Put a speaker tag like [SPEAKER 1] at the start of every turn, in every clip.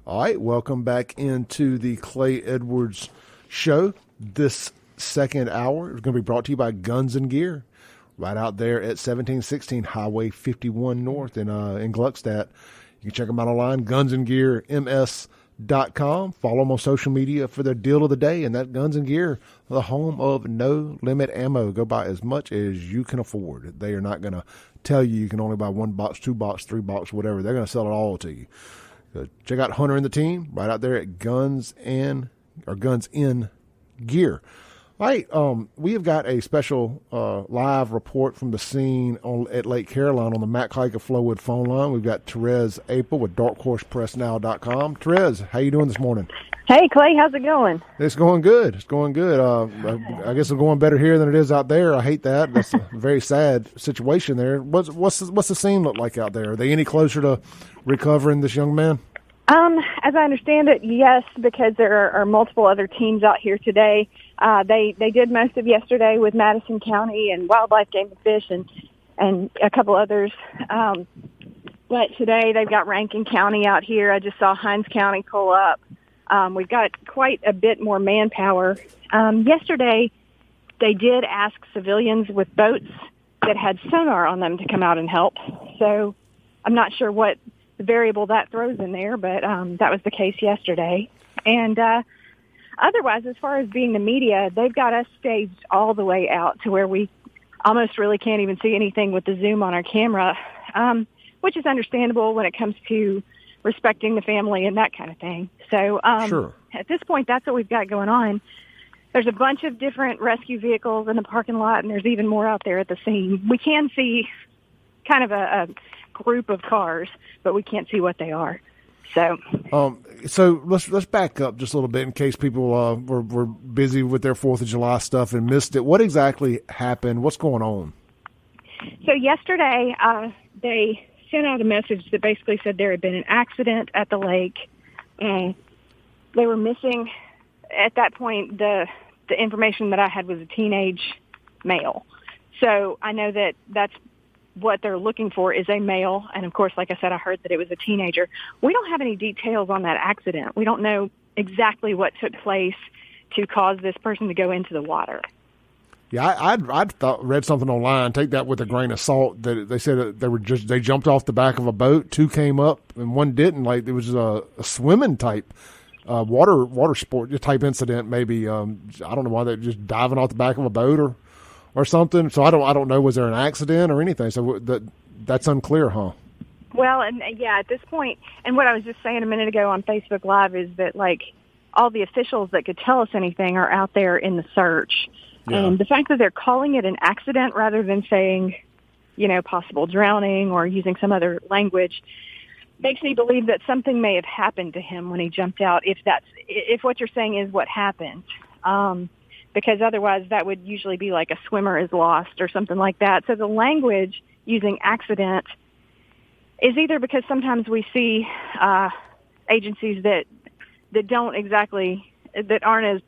[SPEAKER 1] All right, welcome back into the Clay Edwards Show. This second hour is going to be brought to you by Guns and Gear, right out there at 1716 Highway 51 North in Gluckstadt. You can check them out online, gunsandgearms.com. Follow them on social media for their deal of the day, and that Guns and Gear, the home of no limit ammo. Go buy as much as you can afford. They are not going to tell you can only buy 1 box, 2 box, 3 box, whatever. They're going to sell it all to you. So check out Hunter and the team right out there at Guns in Gear. All right, we have got a special live report from the scene at Lake Caroline on the Matt Kike of Flowwood phone line. We've got Therese Apel with darkhorsepressnow.com. Therese, how you doing this morning?
[SPEAKER 2] Hey, Clay, how's it going?
[SPEAKER 1] It's going good. It's going good. I guess it's going better here than it is out there. I hate that. That's a very sad situation there. What's the scene look like out there? Are they any closer to recovering this young man?
[SPEAKER 2] As I understand it, yes, because there are multiple other teams out here today. They did most of yesterday with Madison County and Wildlife, Game and Fish, and a couple others. But today they've got Rankin County out here. I just saw Hinds County pull up. We've got quite a bit more manpower. Yesterday, they did ask civilians with boats that had sonar on them to come out and help. So I'm not sure what variable that throws in there, but that was the case yesterday. And otherwise, as far as being the media, they've got us staged all the way out to where we almost really can't even see anything with the zoom on our camera, which is understandable when it comes to respecting the family and that kind of thing. So
[SPEAKER 1] Sure.
[SPEAKER 2] At this point, that's what we've got going on. There's a bunch of different rescue vehicles in the parking lot, and there's even more out there at the scene. We can see kind of a group of cars, but we can't see what they are. So let's back up just a little bit in case people were busy with their 4th of July stuff and missed it. What exactly happened? What's going on? So yesterday, they sent out a message that basically said there had been an accident at the lake, and they were missing. At that point, the information that I had was a teenage male. So I know that that's what they're looking for is a male. And of course, like I said, I heard that it was a teenager. We don't have any details on that accident. We don't know exactly what took place to cause this person to go into the water.
[SPEAKER 1] Yeah, I'd read something online. Take that with a grain of salt. That they said that they jumped off the back of a boat. 2 came up and 1 didn't. Like it was a swimming type, water sport type incident. Maybe I don't know why they're just diving off the back of a boat or something. So I don't know. Was there an accident or anything? So that's unclear, huh?
[SPEAKER 2] Well, and yeah, at this point, and what I was just saying a minute ago on Facebook Live is that like all the officials that could tell us anything are out there in the search. Yeah. And the fact that they're calling it an accident rather than saying, possible drowning or using some other language makes me believe that something may have happened to him when he jumped out. If what you're saying is what happened, because otherwise that would usually be like a swimmer is lost or something like that. So the language using accident is either because sometimes we see agencies that don't exactly, that aren't as,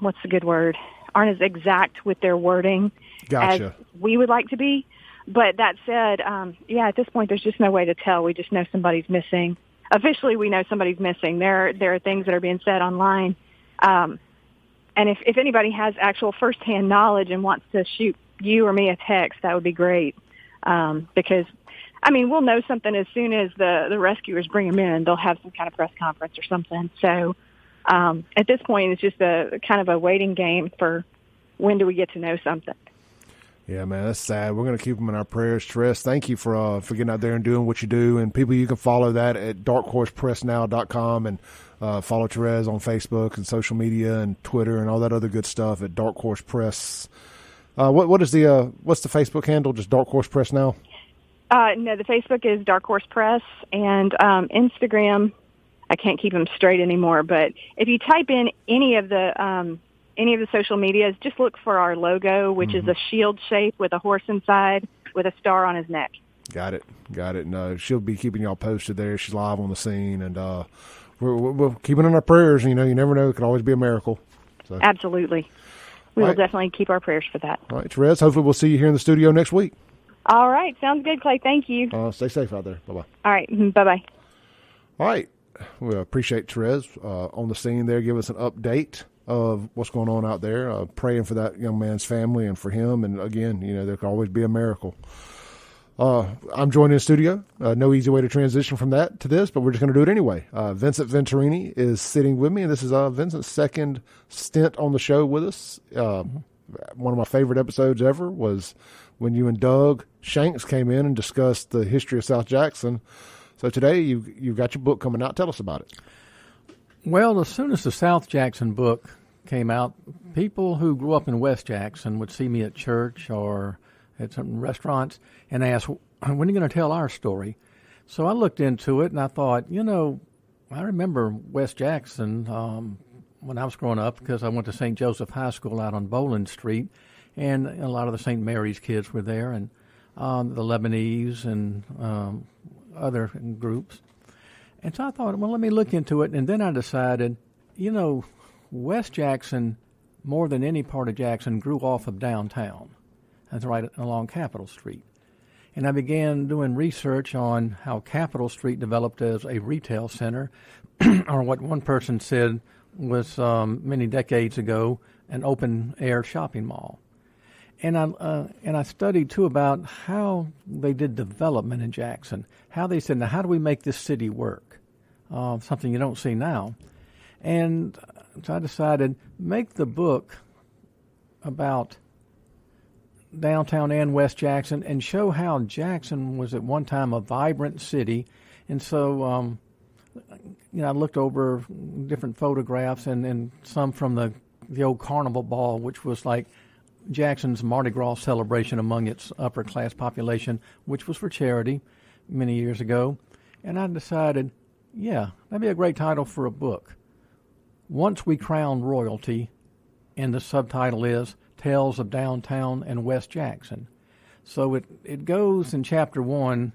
[SPEAKER 2] what's the good word? Aren't as exact with their wording
[SPEAKER 1] Gotcha.
[SPEAKER 2] as we would like to be. But that said, at this point, there's just no way to tell. We just know somebody's missing. Officially, we know somebody's missing. There are things that are being said online. And if anybody has actual firsthand knowledge and wants to shoot you or me a text, that would be great. Because, we'll know something as soon as the rescuers bring them in. They'll have some kind of press conference or something. So at this point, it's just a kind of a waiting game for when do we get to know something.
[SPEAKER 1] Yeah, man, that's sad. We're going to keep them in our prayers. Therese, thank you for getting out there and doing what you do. And people, you can follow that at darkhorsepressnow.com and follow Therese on Facebook and social media and Twitter and all that other good stuff at Dark Horse Press. What's the Facebook handle? Just Dark Horse Press Now?
[SPEAKER 2] No, the Facebook is Dark Horse Press, and Instagram, I can't keep them straight anymore. But if you type in any of the social medias, just look for our logo, which is a shield shape with a horse inside with a star on his neck. Got
[SPEAKER 1] it. No, she'll be keeping y'all posted there. She's live on the scene, and we're keeping in our prayers. You never know. It could always be a miracle. So.
[SPEAKER 2] Absolutely. We will definitely keep our prayers for that.
[SPEAKER 1] All right, Therese, hopefully we'll see you here in the studio next week.
[SPEAKER 2] All right. Sounds good, Clay. Thank you.
[SPEAKER 1] Stay safe out there. Bye-bye.
[SPEAKER 2] All right. Bye-bye.
[SPEAKER 1] All right. We appreciate Therese on the scene there. Give us an update of what's going on out there. Praying for that young man's family and for him. And again, there can always be a miracle. I'm joined in the studio. No easy way to transition from that to this, but we're just going to do it anyway. Vincent Venturini is sitting with me, and this is Vincent's second stint on the show with us. One of my favorite episodes ever was when you and Doug Shanks came in and discussed the history of South Jackson. So today you've got your book coming out. Tell us about it.
[SPEAKER 3] Well, as soon as the South Jackson book came out, people who grew up in West Jackson would see me at church or at some restaurants and ask, when are you going to tell our story? So I looked into it and I thought, I remember West Jackson when I was growing up because I went to St. Joseph High School out on Boland Street, and a lot of the St. Mary's kids were there, and the Lebanese and other groups. And so I thought, well, let me look into it. And then I decided, West Jackson, more than any part of Jackson, grew off of downtown. That's right along Capitol Street. And I began doing research on how Capitol Street developed as a retail center, or what one person said was many decades ago, an open-air shopping mall. And I studied, too, about how they did development in Jackson, how they said, now, how do we make this city work? Something you don't see now. And so I decided, make the book about downtown and West Jackson and show how Jackson was at one time a vibrant city. And so, I looked over different photographs and some from the old Carnival Ball, which was like Jackson's Mardi Gras celebration among its upper-class population, which was for charity many years ago. And I decided, that'd be a great title for a book. Once We Crowned Royalty, and the subtitle is Tales of Downtown and West Jackson. So it goes in Chapter 1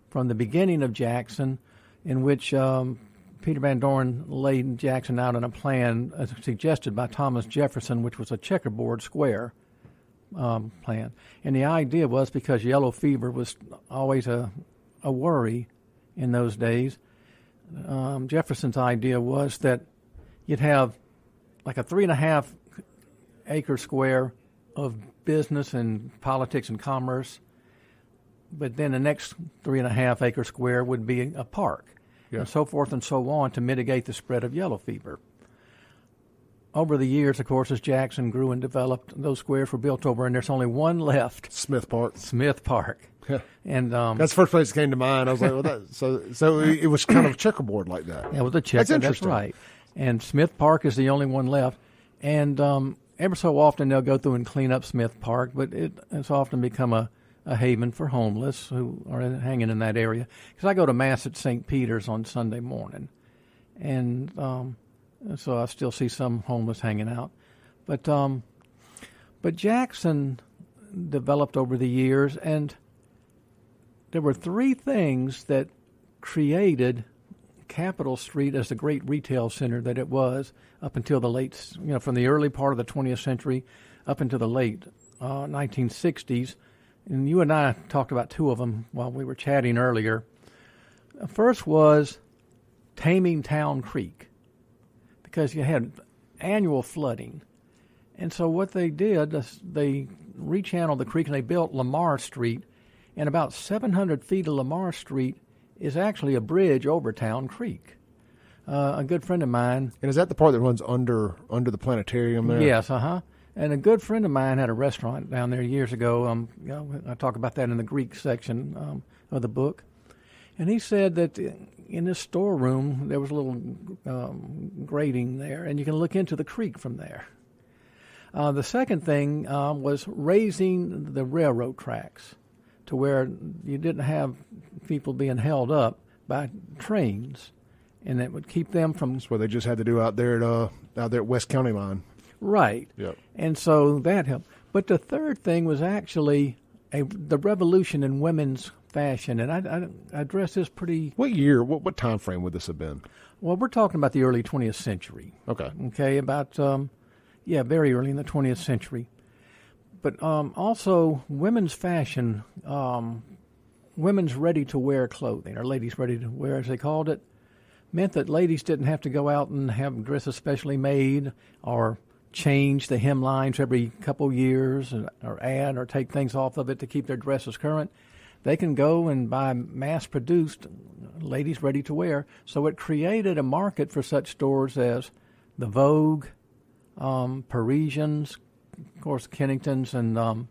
[SPEAKER 3] from the beginning of Jackson, in which Peter Van Dorn laid Jackson out on a plan suggested by Thomas Jefferson, which was a checkerboard square plan. And the idea was, because yellow fever was always a worry in those days, Jefferson's idea was that you'd have like a 3.5 acre square of business and politics and commerce, but then the next 3.5 acre square would be a park, and so forth and so on, to mitigate the spread of yellow fever. Over the years, of course, as Jackson grew and developed, those squares were built over, and there's only one left.
[SPEAKER 1] Smith Park.
[SPEAKER 3] Yeah. And
[SPEAKER 1] that's the first place that came to mind. I was like, well, so it was kind of checkerboard like that.
[SPEAKER 3] It was a checkerboard.
[SPEAKER 1] That's interesting.
[SPEAKER 3] That's right. And Smith Park is the only one left. And ever so often they'll go through and clean up Smith Park, but it's often become a haven for homeless who are hanging in that area. Because I go to Mass at St. Peter's on Sunday morning, and so I still see some homeless hanging out. But Jackson developed over the years, and there were three things that created Capitol Street as the great retail center that it was up until the late, from the early part of the 20th century up into the late 1960s. And you and I talked about two of them while we were chatting earlier. First was taming Town Creek, because you had annual flooding. And so what they did, they rechanneled the creek and they built Lamar Street. And about 700 feet of Lamar Street is actually a bridge over Town Creek. A good friend of mine...
[SPEAKER 1] And is that the part that runs under the planetarium there?
[SPEAKER 3] Yes, And a good friend of mine had a restaurant down there years ago. I talk about that in the Greek section of the book. And he said that in this storeroom, there was a little grating there, and you can look into the creek from there. The second thing was raising the railroad tracks to where you didn't have people being held up by trains, and it would keep them from...
[SPEAKER 1] That's what they just had to do out there at West County line.
[SPEAKER 3] Right.
[SPEAKER 1] Yep.
[SPEAKER 3] And so that helped. But the third thing was actually the revolution in women's fashion, and I addressed this pretty...
[SPEAKER 1] What year, what time frame would this have been?
[SPEAKER 3] Well, we're talking about the early 20th century.
[SPEAKER 1] Okay,
[SPEAKER 3] about, very early in the 20th century. But also women's fashion, women's ready-to-wear clothing, or ladies ready-to-wear, as they called it, meant that ladies didn't have to go out and have dresses specially made or change the hemlines every couple years or add or take things off of it to keep their dresses current. They can go and buy mass-produced ladies ready to wear. So it created a market for such stores as the Vogue, Parisians, of course, Kennington's and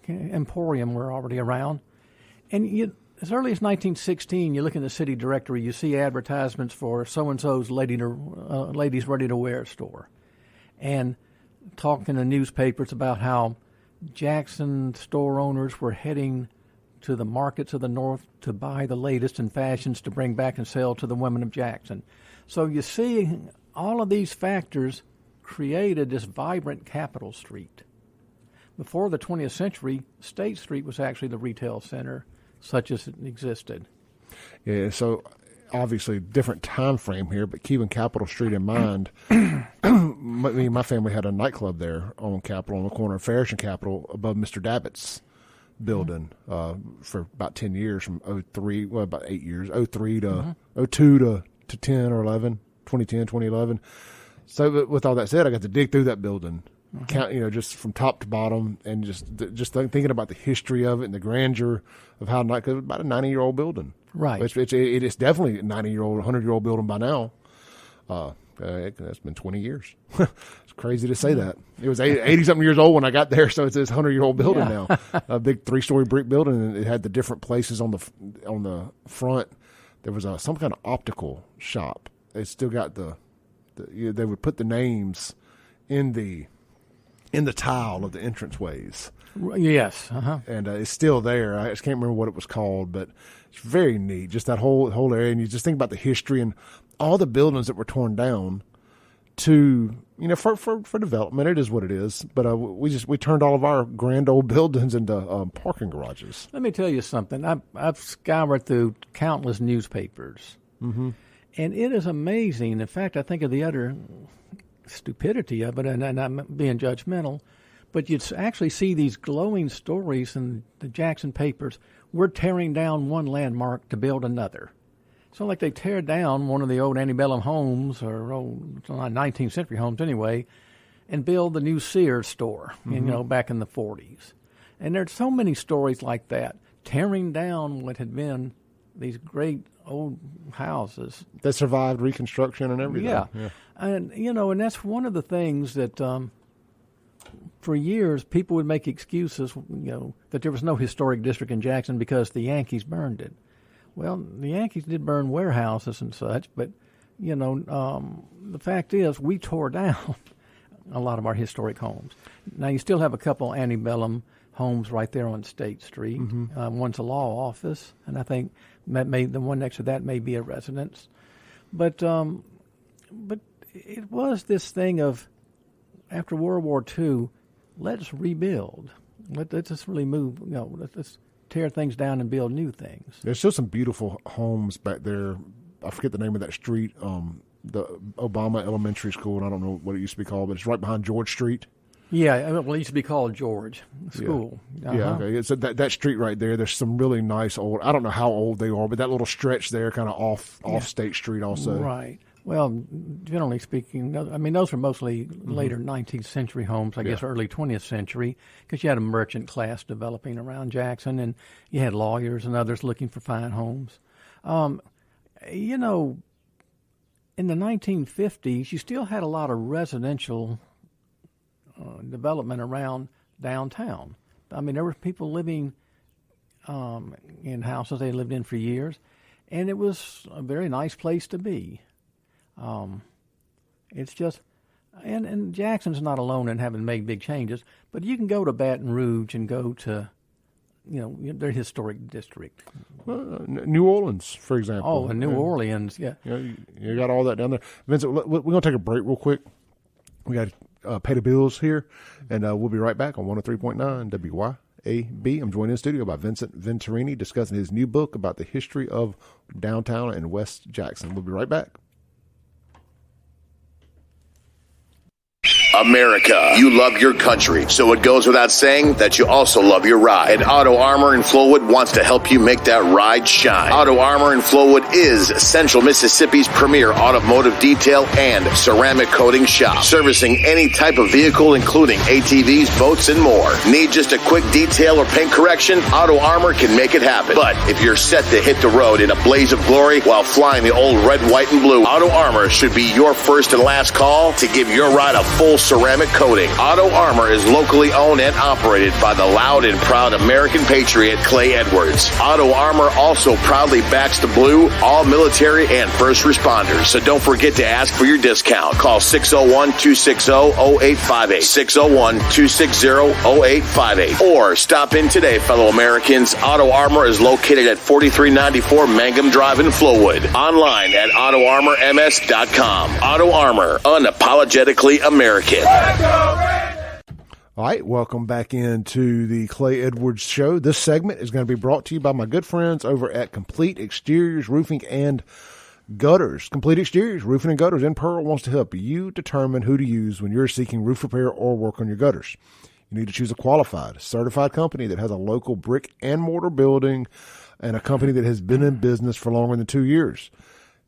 [SPEAKER 3] Emporium were already around. And as early as 1916, you look in the city directory, you see advertisements for so-and-so's ladies ready-to-wear store. And talk in the newspapers about how Jackson store owners were heading to the markets of the North to buy the latest in fashions to bring back and sell to the women of Jackson. So you see, all of these factors created this vibrant Capitol Street. Before the 20th century, State Street was actually the retail center, such as it existed.
[SPEAKER 1] Yeah, so obviously different time frame here, but keeping Capitol Street in mind, me and my family had a nightclub there on Capitol, on the corner of Farish and Capitol, above Mr. Dabbitt's building for about 10 years, from about 8 years, 03 to 02 to 10 or 11, 2010, 2011. So with all that said, I got to dig through that building, count, just from top to bottom, and just thinking about the history of it and the grandeur of how, because it's about a 90-year-old building.
[SPEAKER 3] Right.
[SPEAKER 1] It is definitely a 90-year-old, 100-year-old building by now. That's been 20 years. It's crazy to say that. It was 80-something years old when I got there, so it's this 100-year-old building now. A big 3-story brick building, and it had the different places on the front. There was some kind of optical shop. They still got they would put the names in the tile of the entranceways.
[SPEAKER 3] Yes.
[SPEAKER 1] And it's still there. I just can't remember what it was called, but it's very neat. Just that whole area, and you just think about the history and all the buildings that were torn down to for development. It is what it is. But we turned all of our grand old buildings into parking garages.
[SPEAKER 3] Let me tell you something. I've scoured through countless newspapers, and it is amazing. In fact, I think of the utter stupidity of it, and I'm being judgmental, but you'd actually see these glowing stories in the Jackson papers. We're tearing down one landmark to build another. It's not like they tear down one of the old antebellum homes or old 19th century homes anyway, and build the new Sears store, back in the 40s. And there's so many stories like that, tearing down what had been these great old houses
[SPEAKER 1] that survived Reconstruction and everything.
[SPEAKER 3] Yeah. And and that's one of the things that for years people would make excuses, that there was no historic district in Jackson because the Yankees burned it. Well, the Yankees did burn warehouses and such, but the fact is we tore down a lot of our historic homes. Now you still have a couple antebellum homes right there on State Street. One's a law office, and I think the one next to that may be a residence. But it was this thing of, after World War II, let's rebuild. Let's just really move. Let's tear things down and build new things.
[SPEAKER 1] There's still some beautiful homes back there. I forget the name of that street. The Obama Elementary School, and I don't know what it used to be called, but it's right behind George Street.
[SPEAKER 3] Yeah, well, it used to be called George School.
[SPEAKER 1] Yeah, okay. So that street right there, there's some really nice old, I don't know how old they are, but that little stretch there kind of off State Street also.
[SPEAKER 3] Right. Well, generally speaking, those were mostly later 19th century homes, I guess early 20th century, because you had a merchant class developing around Jackson, and you had lawyers and others looking for fine homes. In the 1950s, you still had a lot of residential development around downtown. There were people living in houses they lived in for years, and it was a very nice place to be. It's just, and Jackson's not alone in having made big changes, but you can go to Baton Rouge and go to, their historic district.
[SPEAKER 1] New Orleans, for example.
[SPEAKER 3] Oh, and New Orleans, yeah.
[SPEAKER 1] You got all that down there. Vincent, we're going to take a break real quick. We got to pay the bills here, and we'll be right back on 103.9 WYAB. I'm joined in the studio by Vincent Venturini discussing his new book about the history of downtown and West Jackson. We'll be right back.
[SPEAKER 4] America. You love your country, so it goes without saying that you also love your ride. And Auto Armor in Flowood wants to help you make that ride shine. Auto Armor in Flowood is Central Mississippi's premier automotive detail and ceramic coating shop, servicing any type of vehicle, including ATVs, boats, and more. Need just a quick detail or paint correction? Auto Armor can make it happen. But if you're set to hit the road in a blaze of glory while flying the old red, white, and blue, Auto Armor should be your first and last call to give your ride a full ceramic coating. Auto Armor is locally owned and operated by the loud and proud American patriot Clay Edwards. Auto Armor also proudly backs the blue, all military and first responders. So don't forget to ask for your discount. Call 601-260-0858, 601-260-0858, or stop in today, fellow Americans. Auto Armor is located at 4394 Mangum Drive in Flowood. Online at AutoArmorMS.com. Auto Armor, unapologetically American.
[SPEAKER 1] All right, welcome back into the Clay Edwards Show. This segment is going to be brought to you by my good friends over at Complete Exteriors Roofing and Gutters. Complete Exteriors Roofing and Gutters in Pearl wants to help you determine who to use when you're seeking roof repair or work on your gutters. You need to choose a qualified, certified company that has a local brick and mortar building and a company that has been in business for longer than 2 years.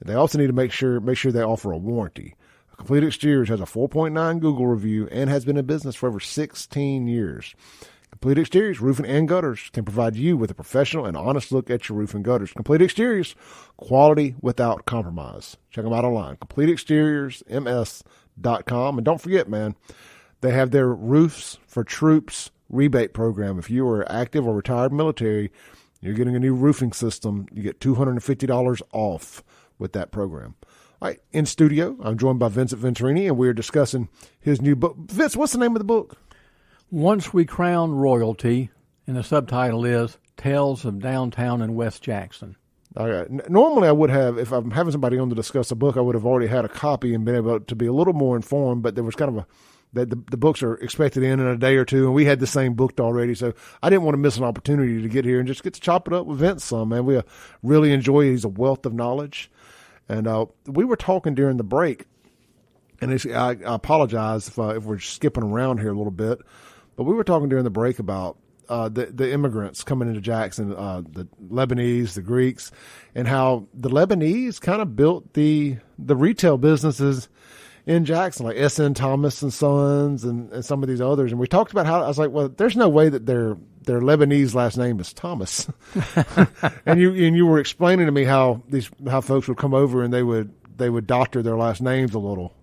[SPEAKER 1] They also need to make sure they offer a warranty. Complete Exteriors has a 4.9 Google review and has been in business for over 16 years. Complete Exteriors Roofing and Gutters can provide you with a professional and honest look at your roof and gutters. Complete Exteriors, quality without compromise. Check them out online, CompleteExteriorsMS.com. And don't forget, man, they have their Roofs for Troops rebate program. If you are active or retired military, you're getting a new roofing system, you get $250 off with that program. All right, in studio, I'm joined by Vincent Venturini, and we're discussing his new book. Vince, what's the name of the book?
[SPEAKER 3] Once We Crowned Royalty, and the subtitle is Tales of Downtown and West Jackson.
[SPEAKER 1] All right. Normally I would have, if I'm having somebody on to discuss a book, I would have already had a copy and been able to be a little more informed, but there was kind of the books are expected in a day or two, and we had the same booked already, so I didn't want to miss an opportunity to get here and just get to chop it up with Vince some, man. We really enjoy it. He's a wealth of knowledge. And we were talking during the break, and I apologize if we're skipping around here a little bit, but we were talking during the break about the immigrants coming into Jackson, the Lebanese, the Greeks, and how the Lebanese kind of built the retail businesses in Jackson, like S.N. Thomas and Sons and some of these others. And we talked about how, I was like, well, there's no way that their Lebanese last name is Thomas. and you were explaining to me how folks would come over and they would doctor their last names a little.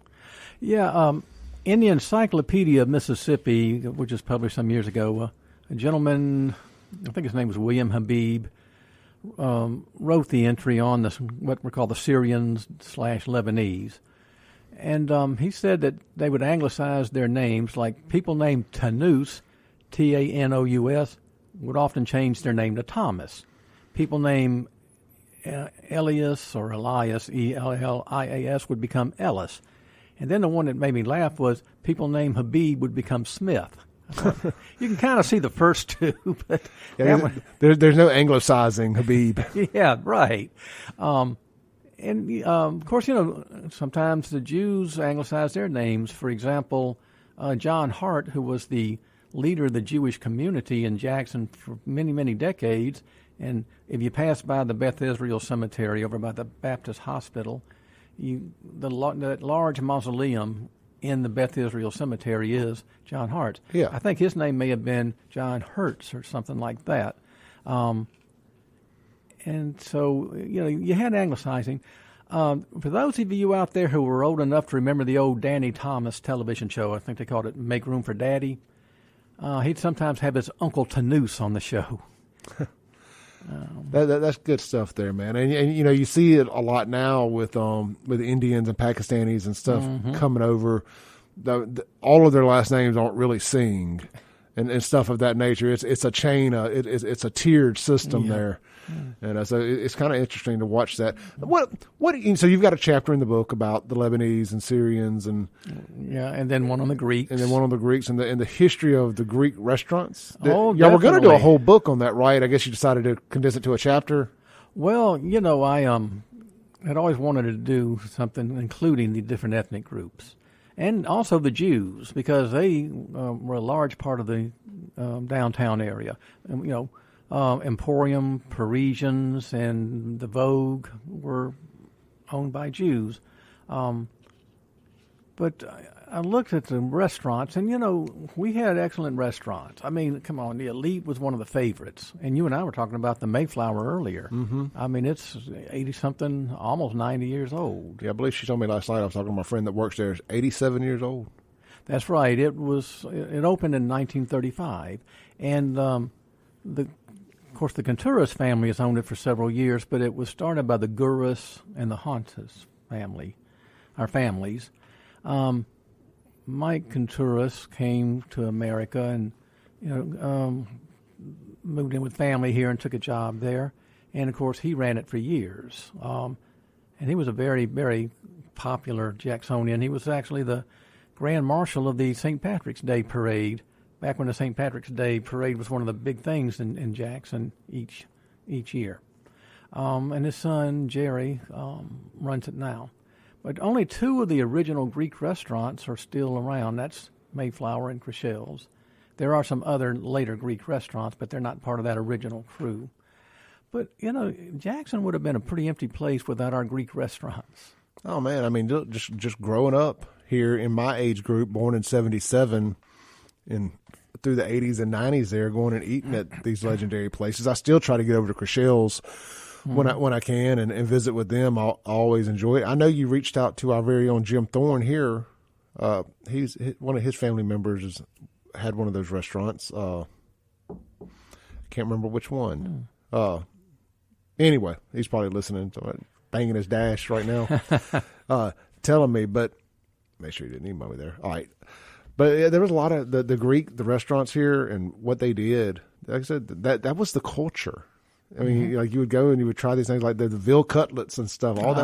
[SPEAKER 1] Yeah,
[SPEAKER 3] in the Encyclopedia of Mississippi, which was published some years ago, a gentleman, I think his name was William Habib, wrote the entry on this, what we call the Syrians/Lebanese. And he said that they would anglicize their names, like people named Tanous, Tanous, would often change their name to Thomas. People named Elias or Elias, Ellias, would become Ellis. And then the one that made me laugh was people named Habib would become Smith. You can kind of see the first two, but
[SPEAKER 1] there's no anglicizing Habib.
[SPEAKER 3] Yeah, right. And, of course, sometimes the Jews anglicize their names. For example, John Hart, who was the leader of the Jewish community in Jackson for many, many decades, and if you pass by the Beth Israel Cemetery over by the Baptist Hospital, that large mausoleum in the Beth Israel Cemetery is John Hart's.
[SPEAKER 1] Yeah.
[SPEAKER 3] I think his name may have been John Hertz or something like that. And so, you had anglicizing. For those of you out there who were old enough to remember the old Danny Thomas television show, I think they called it Make Room for Daddy, he'd sometimes have his Uncle Tanous on the show.
[SPEAKER 1] That's good stuff there, man. And you see it a lot now with Indians and Pakistanis and stuff coming over. All of their last names aren't really sing, and stuff of that nature. It's a chain. It's a tiered system there. And so it's kind of interesting to watch that. So you've got a chapter in the book about the Lebanese and Syrians and
[SPEAKER 3] then one on the Greeks,
[SPEAKER 1] and the history of the Greek restaurants.
[SPEAKER 3] Oh,
[SPEAKER 1] yeah, we're going to do a whole book on that, right? I guess you decided to condense it to a chapter.
[SPEAKER 3] Well, I had always wanted to do something including the different ethnic groups, And also the Jews, because they were a large part of the downtown area. Emporium, Parisians, and the Vogue were owned by Jews. But I looked at the restaurants, and, we had excellent restaurants. I mean, come on, the Elite was one of the favorites. And you and I were talking about the Mayflower earlier. Mm-hmm. I mean, it's 80-something, almost 90 years old.
[SPEAKER 1] Yeah, I believe she told me last night, I was talking to my friend that works there, is 87 years old.
[SPEAKER 3] That's right. It opened in 1935. And, of course, the Contreras family has owned it for several years, but it was started by the Gurras and the Hontas family, our families. Mike Contreras came to America and, moved in with family here and took a job there. And, of course, he ran it for years. And he was a very, very popular Jacksonian. He was actually the Grand Marshal of the St. Patrick's Day Parade, back when the St. Patrick's Day Parade was one of the big things in Jackson each year. And his son, Jerry, runs it now. But only 2 of the original Greek restaurants are still around. That's Mayflower and Chrishell's. There are some other later Greek restaurants, but they're not part of that original crew. But, Jackson would have been a pretty empty place without our Greek restaurants.
[SPEAKER 1] Oh, man, I mean, just growing up here in my age group, born in 77, and through the 80s and 90s there, going and eating at these legendary places. I still try to get over to Chrishell's when I can and visit with them. I always enjoy it. I know you reached out to our very own Jim Thorne here. He's one of his family members had one of those restaurants. I can't remember which one. Anyway, he's probably listening to it, banging his dash right now, telling me. But make sure you didn't email me there. All right. But there was a lot of the the restaurants here and what they did. Like I said, that was the culture. I mean, you would go and you would try these things like the veal cutlets and stuff. All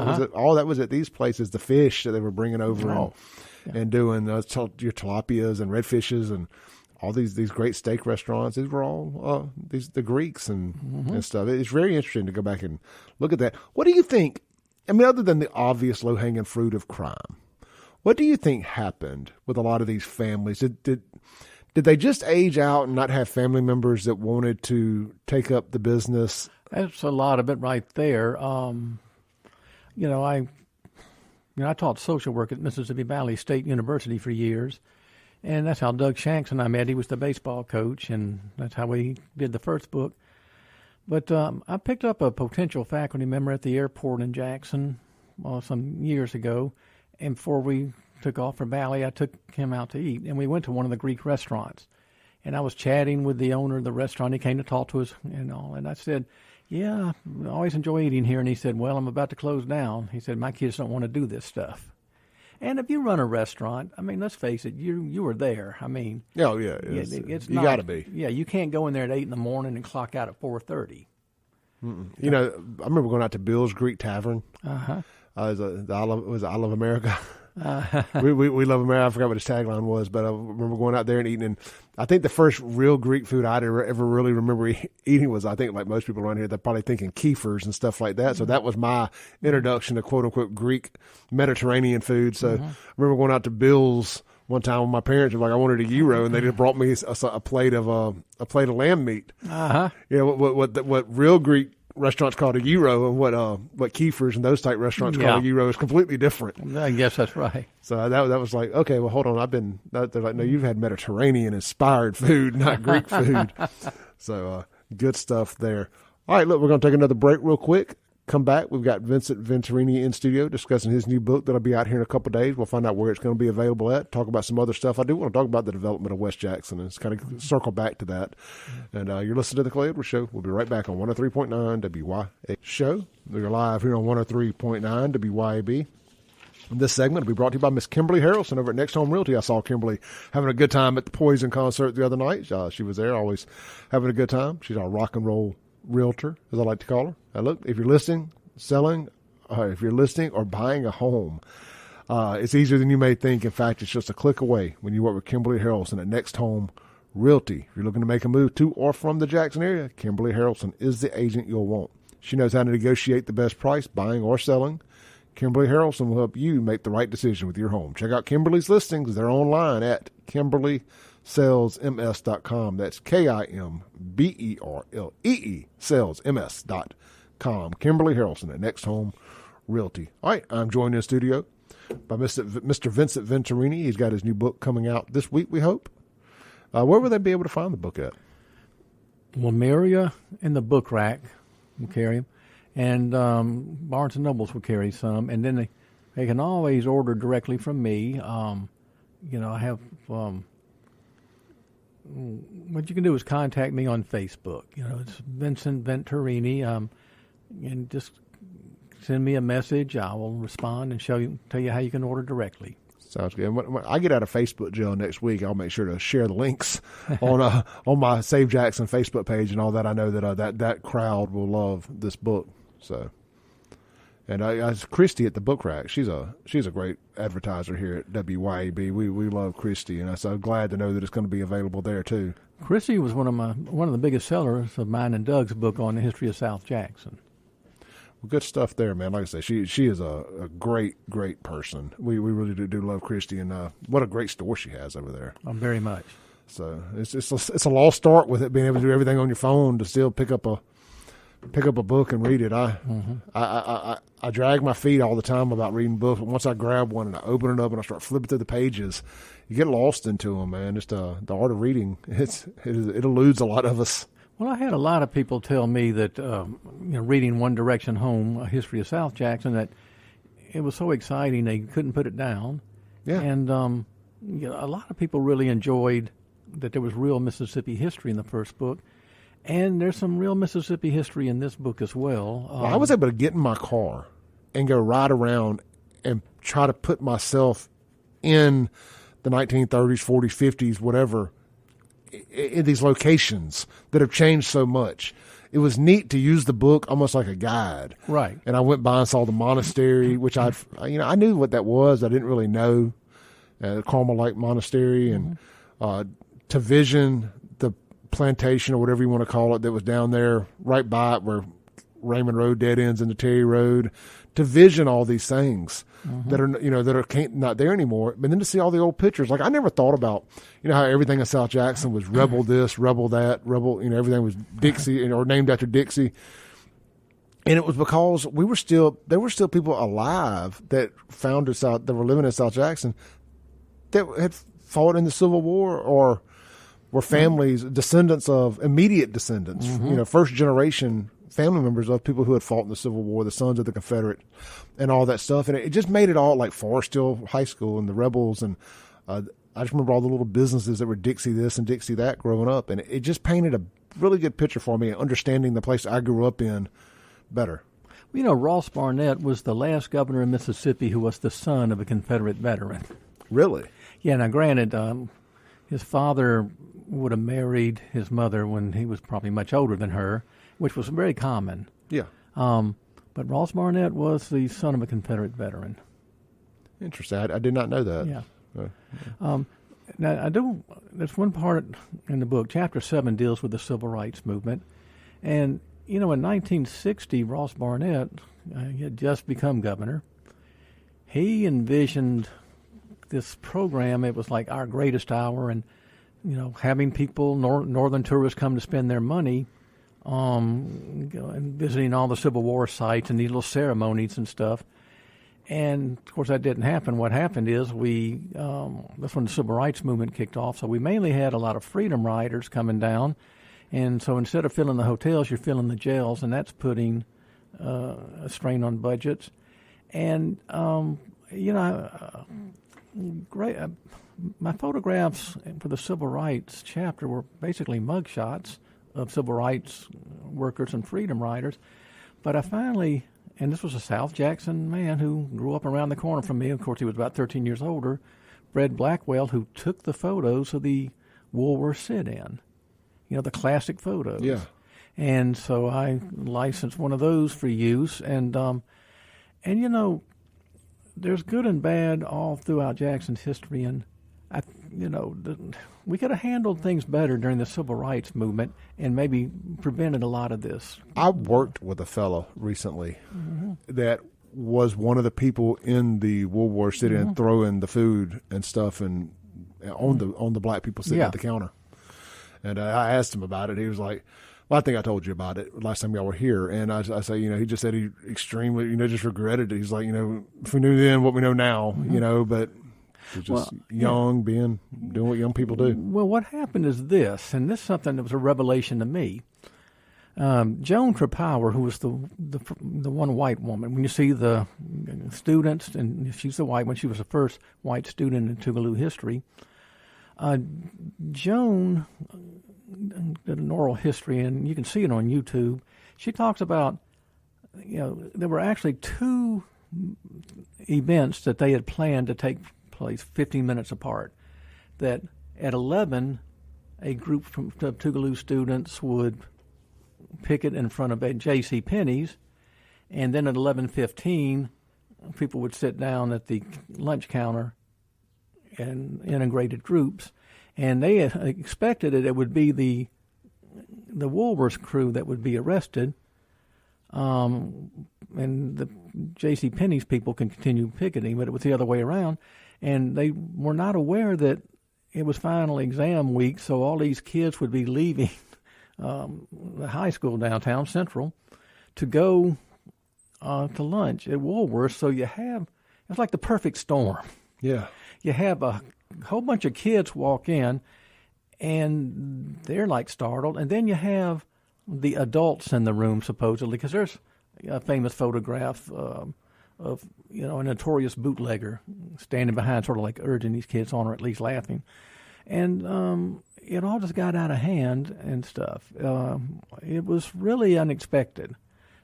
[SPEAKER 1] that was at these places. The fish that they were bringing over and doing your tilapias and redfishes and all these great steak restaurants. These were all the Greeks and stuff. It's very interesting to go back and look at that. What do you think? I mean, other than the obvious low hanging fruit of crime, what do you think happened with a lot of these families? Did they just age out and not have family members that wanted to take up the business?
[SPEAKER 3] That's a lot of it right there. I taught social work at Mississippi Valley State University for years, and that's how Doug Shanks and I met. He was the baseball coach, and that's how we did the first book. But I picked up a potential faculty member at the airport in Jackson some years ago, and before we took off for Valley, I took him out to eat, and we went to one of the Greek restaurants. And I was chatting with the owner of the restaurant. He came to talk to us and all. And I said, yeah, I always enjoy eating here. And he said, well, I'm about to close down. He said, my kids don't want to do this stuff. And if you run a restaurant, I mean, let's face it, you were there. I mean,
[SPEAKER 1] it's you got to be.
[SPEAKER 3] Yeah, you can't go in there at 8 in the morning and clock out at 4:30.
[SPEAKER 1] I remember going out to Bill's Greek Tavern. I love America. We love America. I forgot what his tagline was, but I remember going out there and eating. And I think the first real Greek food I'd ever really remember eating was, I think, like most people around here, they're probably thinking kefirs and stuff like that. So that was my introduction to quote unquote Greek Mediterranean food. So I remember going out to Bill's one time with my parents. Were like, I wanted a gyro, and they just brought me a plate of lamb meat. What real Greek restaurants called a gyro, and what kefirs and those type restaurants call a gyro is completely different.
[SPEAKER 3] I guess that's right.
[SPEAKER 1] So that was like, okay, well, hold on. They're like, no, you've had Mediterranean inspired food, not Greek food. So good stuff there. All right, look, we're going to take another break real quick. Come back. We've got Vincent Venturini in studio discussing his new book that'll be out here in a couple of days. We'll find out where it's going to be available at, talk about some other stuff. I do want to talk about the development of West Jackson and kind of circle back to that. And you're listening to The Clay Edwards Show. We'll be right back on 103.9 WYA Show. We're live here on 103.9 WYAB. This segment will be brought to you by Miss Kimberly Harrelson over at Next Home Realty. I saw Kimberly having a good time at the Poison concert the other night. She was there, always having a good time. She's our rock and roll realtor, as I like to call her. Now look, if you're listing, selling, if you're listing or buying a home, it's easier than you may think. In fact, it's just a click away when you work with Kimberly Harrelson at Next Home Realty. If you're looking to make a move to or from the Jackson area, Kimberly Harrelson is the agent you'll want. She knows how to negotiate the best price, buying or selling. Kimberly Harrelson will help you make the right decision with your home. Check out Kimberly's listings. They're online at KimberlySalesMS.com. That's KIMBERLEE salesms.com. Kimberly Harrelson at Next Home Realty. All right, I'm joined in the studio by Mr. Vincent Venturini. He's got his new book coming out this week, we hope. Where will they be able to find the book at? Lemuria
[SPEAKER 3] in the book rack will carry them, and Barnes & Nobles will carry some, and then they can always order directly from me. I have what you can do is contact me on Facebook. It's Vincent Venturini, and just send me a message. I will respond and tell you how you can order directly.
[SPEAKER 1] Sounds good. When I get out of Facebook jail next week, I'll make sure to share the links on my Save Jackson Facebook page and all that. I know that that crowd will love this book. So, and Christy at the Book Rack, she's a great advertiser here at WYAB. We love Christy, and I'm so glad to know that it's going to be available there too.
[SPEAKER 3] Christy was one of the biggest sellers of mine and Doug's book on the history of South Jackson.
[SPEAKER 1] Well, good stuff there, man. Like I say, she is a great person. We really do love Christy, and what a great store she has over there.
[SPEAKER 3] Very much.
[SPEAKER 1] So it's a lost start with it being able to do everything on your phone to still pick up a book and read it. I drag my feet all the time about reading books, but once I grab one and I open it up and I start flipping through the pages, you get lost into them, man. Just the art of reading, it eludes a lot of us.
[SPEAKER 3] Well, I had a lot of people tell me that, reading One Direction Home, A History of South Jackson, that it was so exciting they couldn't put it down.
[SPEAKER 1] Yeah.
[SPEAKER 3] And a lot of people really enjoyed that there was real Mississippi history in the first book. And there's some real Mississippi history in this book as well.
[SPEAKER 1] I was able to get in my car and go ride around and try to put myself in the 1930s, 40s, 50s, whatever, in these locations that have changed so much. It was neat to use the book almost like a guide.
[SPEAKER 3] Right.
[SPEAKER 1] And I went by and saw the monastery, which I knew what that was. I didn't really know the Carmelite Monastery, and to vision the plantation or whatever you want to call it that was down there right by it where Raymond Road dead ends into Terry Road, to vision all these things that are not there anymore. But then to see all the old pictures, like I never thought about, how everything in South Jackson was rebel this, rebel that, rebel, everything was Dixie or named after Dixie. And it was because there were still people alive that that were living in South Jackson that had fought in the Civil War or were families, immediate descendants, first generation family members of people who had fought in the Civil War, the sons of the Confederate, and all that stuff. And it just made it all like Forest Hill High School and the Rebels. And I just remember all the little businesses that were Dixie this and Dixie that growing up. And it just painted a really good picture for me, understanding the place I grew up in better.
[SPEAKER 3] Ross Barnett was the last governor of Mississippi who was the son of a Confederate veteran.
[SPEAKER 1] Really?
[SPEAKER 3] Yeah, now granted, his father would have married his mother when he was probably much older than her, which was very common.
[SPEAKER 1] Yeah.
[SPEAKER 3] But Ross Barnett was the son of a Confederate veteran.
[SPEAKER 1] Interesting. I did not know that.
[SPEAKER 3] Yeah. Now, there's one part in the book, Chapter 7 deals with the Civil Rights Movement. And, in 1960, Ross Barnett he had just become governor. He envisioned this program. It was like Our Greatest Hour, and, having people, northern tourists come to spend their money and visiting all the Civil War sites and these little ceremonies and stuff. And, of course, that didn't happen. What happened is that's when the Civil Rights Movement kicked off. So we mainly had a lot of freedom riders coming down. And so instead of filling the hotels, you're filling the jails, and that's putting a strain on budgets. And, my photographs for the Civil Rights chapter were basically mugshots of civil rights workers and freedom riders. But I finally, and this was a South Jackson man who grew up around the corner from me. Of course, he was about 13 years older, Fred Blackwell, who took the photos of the Woolworth sit-in, the classic photos.
[SPEAKER 1] Yeah.
[SPEAKER 3] And so I licensed one of those for use. And there's good and bad all throughout Jackson's history. And, we could have handled things better during the Civil Rights Movement and maybe prevented a lot of this.
[SPEAKER 1] I worked with a fellow recently that was one of the people in the World War sitting and throwing the food and stuff and on the black people sitting at the counter. And I asked him about it. He was like, well, I think I told you about it last time y'all were here. And I say, he just said he extremely, just regretted it. He's like, if we knew then what we know now, but it's just doing what young people do.
[SPEAKER 3] Well, what happened is this, and this is something that was a revelation to me. Joan Krakauer, who was the one white woman, when you see the students, and she's the white one, she was the first white student in Tougaloo history. Joan did an oral history, and you can see it on YouTube. She talks about, there were actually 2 events that they had planned to take place 15 minutes apart. That at 11, a group from Tougaloo students would picket in front of J.C. Penney's, and then at 11:15, people would sit down at the lunch counter in integrated groups, and they expected it would be the Woolworths crew that would be arrested, and the J.C. Penney's people can continue picketing, but it was the other way around, and they were not aware that it was final exam week, so all these kids would be leaving the high school downtown Central to go to lunch at Woolworths. So it's like the perfect storm.
[SPEAKER 1] Yeah.
[SPEAKER 3] You have a whole bunch of kids walk in, and they're like startled, and then you have the adults in the room supposedly, because there's a famous photograph of a notorious bootlegger standing behind, sort of like urging these kids on, or at least laughing, and it all just got out of hand and stuff. It was really unexpected,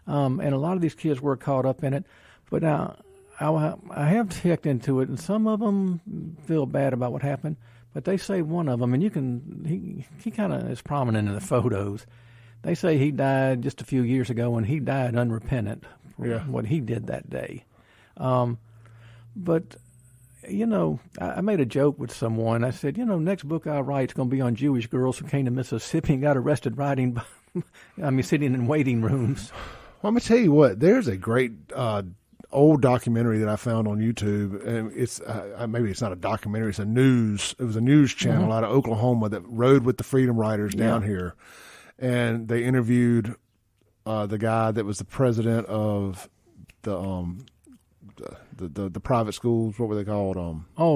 [SPEAKER 3] and a lot of these kids were caught up in it. But now I have checked into it, and some of them feel bad about what happened. But they say one of them, and he kind of is prominent in the photos. They say he died just a few years ago, and he died unrepentant for what he did that day. But I made a joke with someone. I said, next book I write is going to be on Jewish girls who came to Mississippi and got arrested sitting in waiting rooms.
[SPEAKER 1] Well, I'm going to tell you what, there's a great old documentary that I found on YouTube, and it's maybe it's not a documentary, it was a news channel out of Oklahoma that rode with the Freedom Riders down here, and they interviewed the guy that was the president of the private schools. What were they called?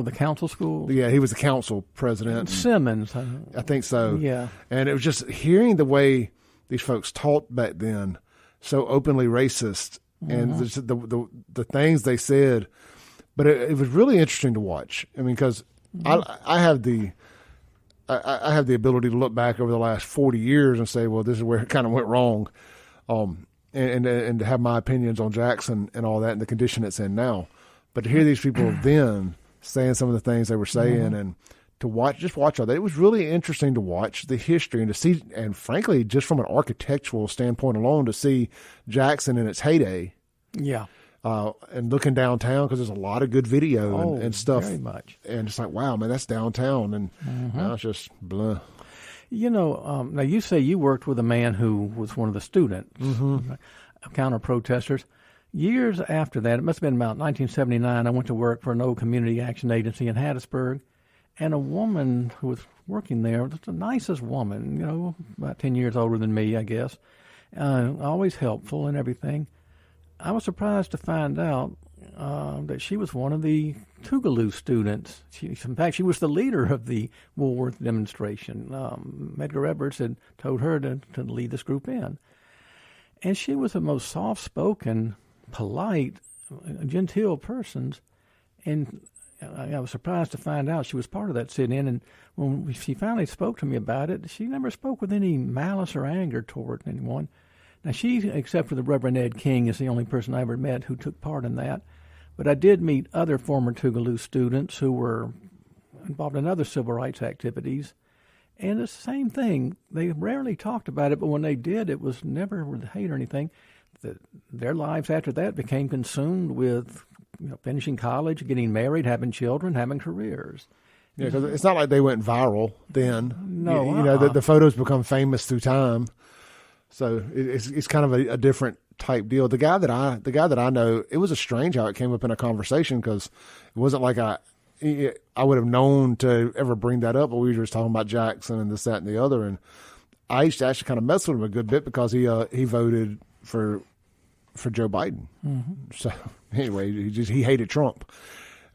[SPEAKER 3] The council schools.
[SPEAKER 1] Yeah, he was the council president.
[SPEAKER 3] Simmons,
[SPEAKER 1] I think so.
[SPEAKER 3] Yeah, and
[SPEAKER 1] it was just hearing the way these folks taught back then, so openly racist, and the things they said. But it was really interesting to watch. I mean, because I have the ability to look back over the last 40 years and say, well, this is where it kind of went wrong. And to have my opinions on Jackson and all that and the condition it's in now. But to hear these people then saying some of the things they were saying and to watch all that, it was really interesting to watch the history and to see, and frankly, just from an architectural standpoint alone, to see Jackson in its heyday.
[SPEAKER 3] Yeah.
[SPEAKER 1] And looking downtown, because there's a lot of good video and stuff.
[SPEAKER 3] Very much.
[SPEAKER 1] And it's like, wow, man, that's downtown. And now it's just blah.
[SPEAKER 3] Now you say you worked with a man who was one of the students, counter-protesters. Years after that, it must have been about 1979, I went to work for an old community action agency in Hattiesburg, and a woman who was working there, was the nicest woman, about 10 years older than me, I guess, always helpful and everything. I was surprised to find out that she was one of the Tougaloo students. In fact, she was the leader of the Woolworth demonstration. Medgar Evers had told her to lead this group in. And she was the most soft-spoken, polite, genteel person. And I was surprised to find out she was part of that sit-in. And when she finally spoke to me about it, she never spoke with any malice or anger toward anyone. Now, she, except for the Reverend Ed King, is the only person I ever met who took part in that. But I did meet other former Tougaloo students who were involved in other civil rights activities. And it's the same thing. They rarely talked about it, but when they did, it was never with hate or anything. Their lives after that became consumed with finishing college, getting married, having children, having careers.
[SPEAKER 1] Yeah, because it's not like they went viral then.
[SPEAKER 3] No.
[SPEAKER 1] The photos become famous through time. So it's kind of a different type deal. The guy that I know, it was strange how it came up in a conversation, because it wasn't like I would have known to ever bring that up, but we were just talking about Jackson and this, that, and the other. And I used to actually kind of mess with him a good bit because he voted for Joe Biden. Mm-hmm. So anyway, he hated Trump.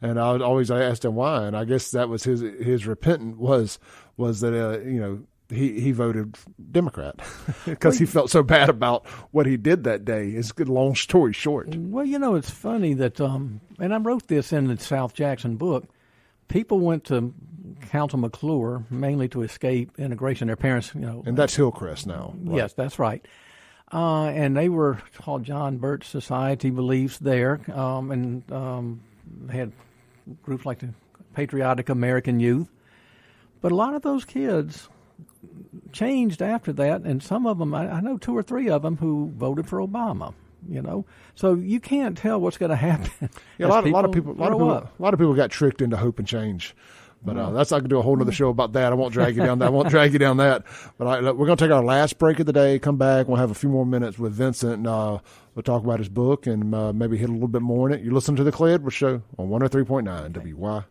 [SPEAKER 1] And I always asked him why, and I guess that was his repentant was that he voted Democrat because he felt so bad about what he did that day. It's a long story short.
[SPEAKER 3] Well, it's funny that, and I wrote this in the South Jackson book. People went to Council McClure mainly to escape integration. Their parents,
[SPEAKER 1] and that's Hillcrest now. Right?
[SPEAKER 3] Yes, that's right. And they were called John Birch Society beliefs there, and had groups like the Patriotic American Youth. But a lot of those kids changed after that, and some of them, I know 2 or 3 of them who voted for Obama. So you can't tell what's going to happen.
[SPEAKER 1] Yeah, a lot of people got tricked into hope and change. But I could do a whole other show about that. I won't drag you down that. But we're going to take our last break of the day, come back. We'll have a few more minutes with Vincent, and we'll talk about his book and maybe hit a little bit more in it. You're listening to The Clay Edwards Show on 103.9 WYA.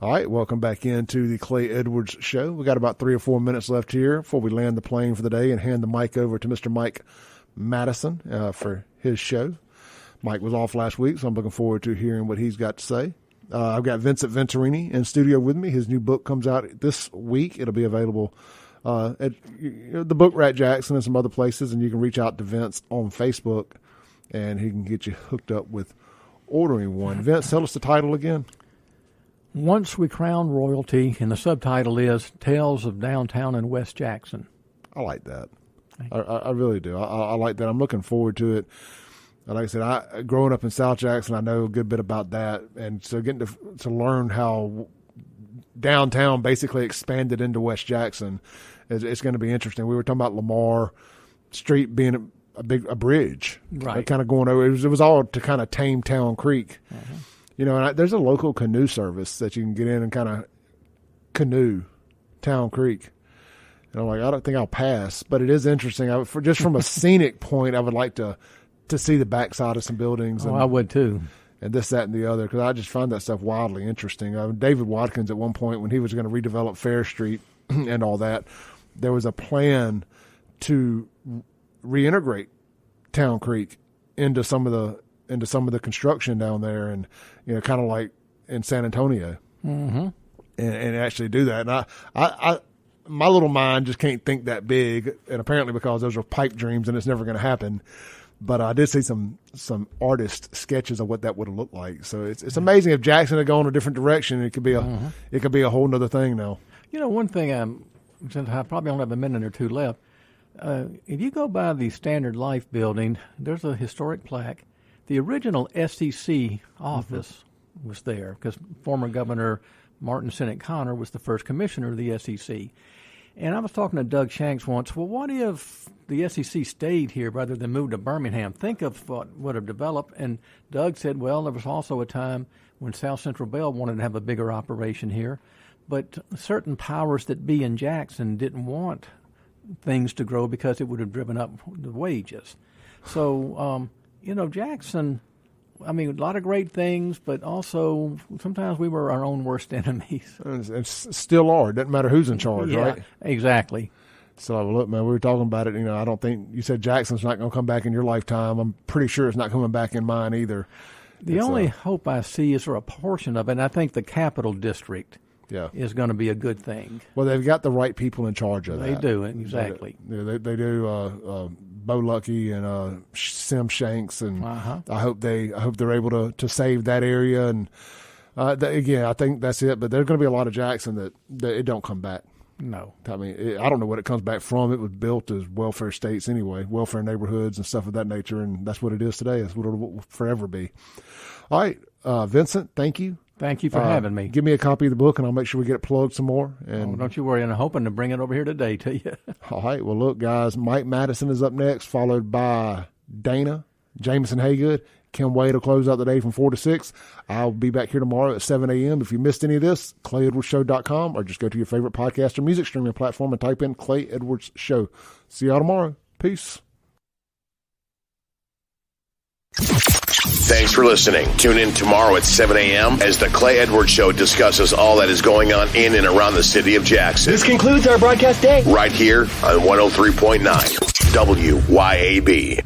[SPEAKER 1] All right, welcome back into The Clay Edwards Show. We got about 3 or 4 minutes left here before we land the plane for the day and hand the mic over to Mr. Mike Madison for his show. Mike was off last week, so I'm looking forward to hearing what he's got to say. I've got Vincent Venturini in studio with me. His new book comes out this week. It'll be available at the Book Rat Jackson and some other places, and you can reach out to Vince on Facebook, and he can get you hooked up with ordering one. Vince, tell us the title again.
[SPEAKER 3] Once We Crown Royalty, and the subtitle is Tales of Downtown and West Jackson.
[SPEAKER 1] I like that. I really do. I like that. I'm looking forward to it. Like I said, growing up in South Jackson, I know a good bit about that. And so getting to learn how downtown basically expanded into West Jackson, it's going to be interesting. We were talking about Lamar Street being a bridge.
[SPEAKER 3] Right.
[SPEAKER 1] Kind of going over. It was all to kind of tame Town Creek. Mm-hmm. And there's a local canoe service that you can get in and kind of canoe Town Creek. And I'm like, I don't think I'll pass. But it is interesting. Just from a scenic point, I would like to see the backside of some buildings.
[SPEAKER 3] I would too.
[SPEAKER 1] And this, that, and the other, because I just find that stuff wildly interesting. David Watkins, at one point, when he was going to redevelop Fair Street and all that, there was a plan to reintegrate Town Creek into some of the construction down there, and kind of like in San Antonio, mm-hmm. and actually do that. And I my little mind just can't think that big, and apparently because those are pipe dreams and it's never going to happen. But I did see some artist sketches of what that would have looked like. So it's amazing if Jackson had gone a different direction. It could be a whole nother thing now.
[SPEAKER 3] One thing, since I probably only have a minute or two left, if you go by the Standard Life building, there's a historic plaque. The original SEC office was there because former Governor Martin Sennett Connor was the first commissioner of the SEC. And I was talking to Doug Shanks once. Well, what if the SEC stayed here rather than moved to Birmingham? Think of what would have developed. And Doug said, well, there was also a time when South Central Bell wanted to have a bigger operation here. But certain powers that be in Jackson didn't want things to grow because it would have driven up the wages. So, Jackson, a lot of great things, but also sometimes we were our own worst enemies.
[SPEAKER 1] And still are. It doesn't matter who's in charge, right?
[SPEAKER 3] Exactly.
[SPEAKER 1] So, look, man, we were talking about it. I don't think you said Jackson's not going to come back in your lifetime. I'm pretty sure it's not coming back in mine either.
[SPEAKER 3] The only hope I see is for a portion of it, and I think the Capital District is going to be a good thing.
[SPEAKER 1] Well, they've got the right people in charge of that.
[SPEAKER 3] They do, exactly.
[SPEAKER 1] They do. Bo Lucky and Sim Shanks, and I hope they're able to save that area. And again, I think that's it. But there's going to be a lot of Jackson that it don't come back.
[SPEAKER 3] No,
[SPEAKER 1] I don't know what it comes back from. It was built as welfare states anyway, welfare neighborhoods and stuff of that nature, and that's what it is today. That's what it will forever be. All right, Vincent, thank you.
[SPEAKER 3] Thank you for having me.
[SPEAKER 1] Give me a copy of the book, and I'll make sure we get it plugged some more. And
[SPEAKER 3] don't you worry, and I'm hoping to bring it over here today to you.
[SPEAKER 1] All right. Well, look, guys, Mike Madison is up next, followed by Dana Jameson Haygood. Kim Wade will close out the day from 4 to 6. I'll be back here tomorrow at 7 a.m. If you missed any of this, ClayEdwardsShow.com, or just go to your favorite podcast or music streaming platform and type in Clay Edwards Show. See y'all tomorrow. Peace.
[SPEAKER 4] Thanks for listening. Tune in tomorrow at 7 a.m. as the Clay Edwards Show discusses all that is going on in and around the city of Jackson.
[SPEAKER 5] This concludes our broadcast day.
[SPEAKER 4] Right here on 103.9 WYAB.